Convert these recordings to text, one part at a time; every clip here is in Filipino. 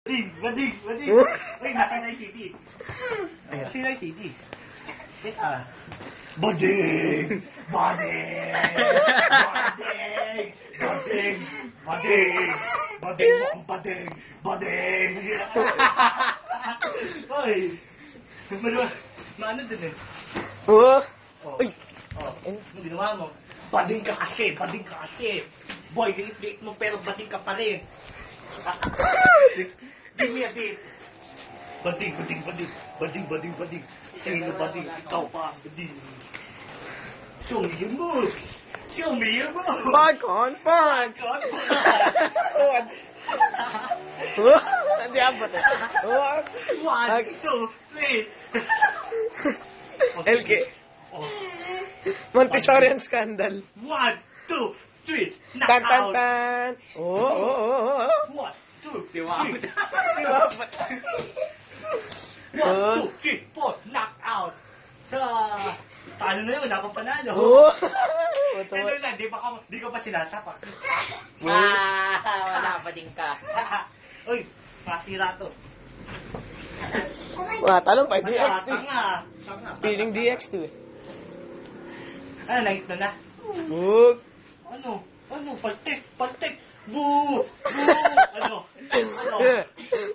Bading. Uy, nasaan na yung CD? Nasaan na yung CD? Teka. Bading! Uy! Maano dun eh? Oh! Uy! Ano ginawa mo? Bading ka kasi! Boy, liit-liit mo pero bading ka pa rin. Give me a beat. Bading. Sino bading? Ikaw pa, bading. Show me your moves. Pag on! Hindi abot eh. 1, 2, 3. LK. Montessorian scandal. 1, 2, 3. Tan. Knockout. Oh. 1, 2, 3. 1, 2, 3, 4. Knockout. Paano na yun? Wala pang panalo. Oh. Pero na, di ko pa sinasapak. Wala pa din ka. Uy, masira to. Talong pa DX2. Tanga. Feeling DX2 eh. Nice na. Bug. Ano? Paltik. Boo! Ano?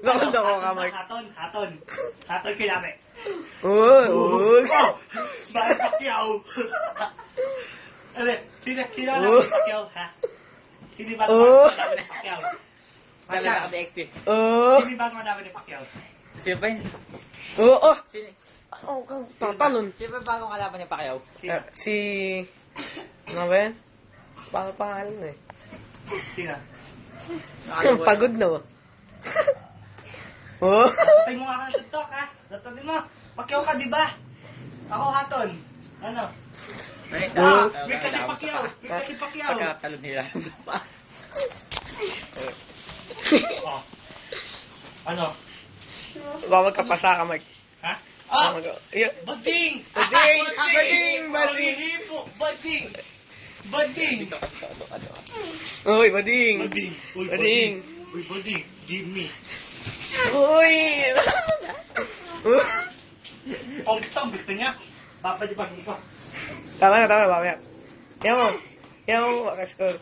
Nakanda ko ka, Mark. Haton kinami. Bug. Bakit Pacquiao? Sino namin Pacquiao, ha? Sino ba namin ni Pacquiao? Wala ka DXT. Sino ba namin ni Pacquiao? Sino ba yun? Sino? Tatalon. Sino ba bagong kalaban ni Pacquiao? Si... Ano ba yan? Pangalan eh. Sino? Pagod na. Patay mo nga ka sa TikTok, ha? Tatawin mo. Pacquiao ka, di ba? Ako, Haton. Ano? May kasi Pacquiao. Pagkatalon nila. Ano? Baka magkapasa ka, Mike. Ha? Bading! Bading! Uy, bading! Uy, bading! Give me! Uy! Kung gusto niya, papadibagin ko. Tama na, mamaya. Yan mo, makascore.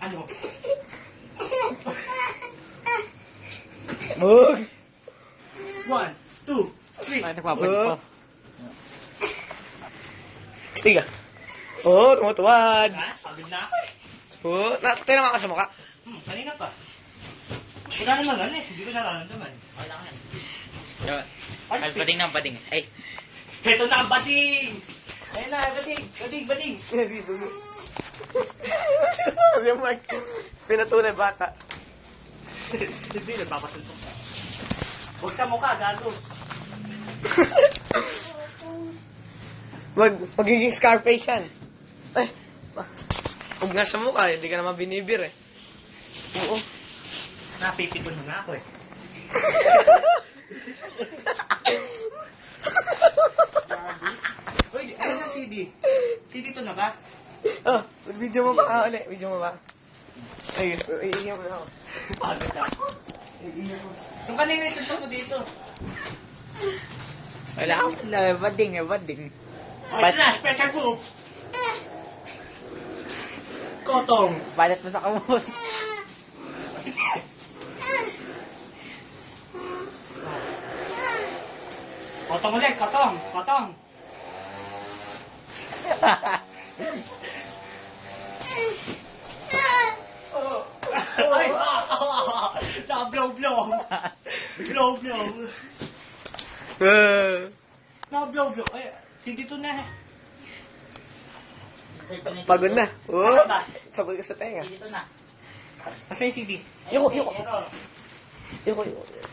Ano? Bug! 1, 2, 3. Ay, nagpapalit pa. Tiga. Tumutuwad. Ha? Pagod na ako eh. Tinama ka sa mukha. Kanina pa. Wala naman hindi ko nararamdaman. Okay lang yan. Ay, bading. Ay. Heto na ang bading! Ayun na, bading! Si Mark, pinatunay bata. Hindi, nagpapasuntok ka. Huwag sa mukha, gago. Magiging Scarface yan. Ay, huwag nga sa mukha, hindi ka naman binibir eh. Oo. Napipikon mo na ako eh. Uy, ano na CD? CD to na ba? Video mo ba? Video mo ba? Ay, iiyak mo na ako. Pagod ako. Yung kanina yung suntok mo dito. Wala ako. Bading. Ito na, special move. Kotong. Balat mo sa kamot. Kotong ulit, kotong. Ay, na-blow. Na-blow. Ay, hindi to na. Pagod na. Ano ba? Sabay ka sa tenga. Dito na. Asan yung CD? Yuko.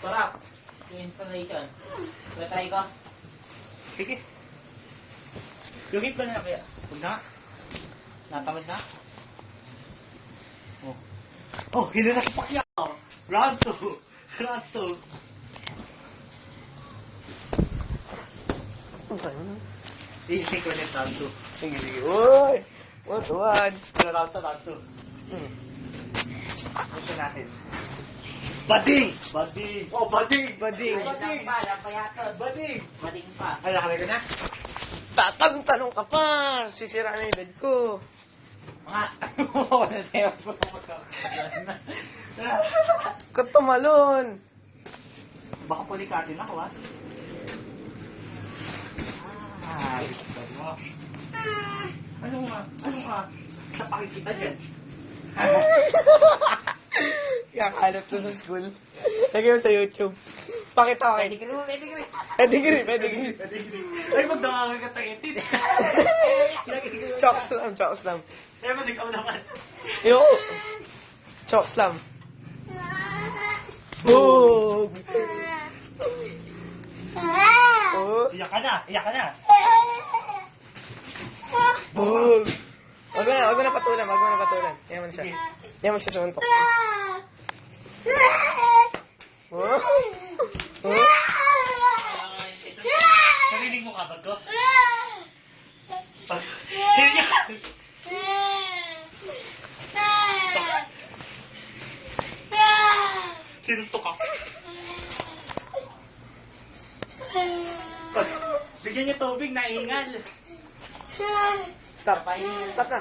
Torap. Installation. Try ko. Sige. Yung hit ba na kaya? Huwag na. Natamad na. Oh, hindi na sa Pacquiao. Round 2. Easy ko ulit round 2. Sige. Uy! Tuwad. Round 2. Gusto natin. Bading! Bading! Oh, bading! Bading. Bading! Bading! Bading pa. Ay, nakalagay ko na. Tatanong ka pa. Sisira na yung bed ko. Mga, ano na tayo? Katumalon. Baka palikatin ako, ha? Ay, mo. Ano nga? Ano nga? Sa pakikita dyan. Kakakalap to sa school. Lagay mo sa YouTube. Pakita ko. Pedigree mo, pedigree. Pedigree, pedigree. Ay, magdangagan ka tayo, Chokes lang. Ay, ikaw naman. Yo. Chokes lang. Boom. Oh. Iyak ka na, iyak ka na. Boom. Wag mo na patulan. Yan mo na siya. Yan mo siya sa untok. Oh. Oh. Narinig mo kabag ko? Sinuntok ako. Bigyan niyo tubig, naingal. Stop. Stop na.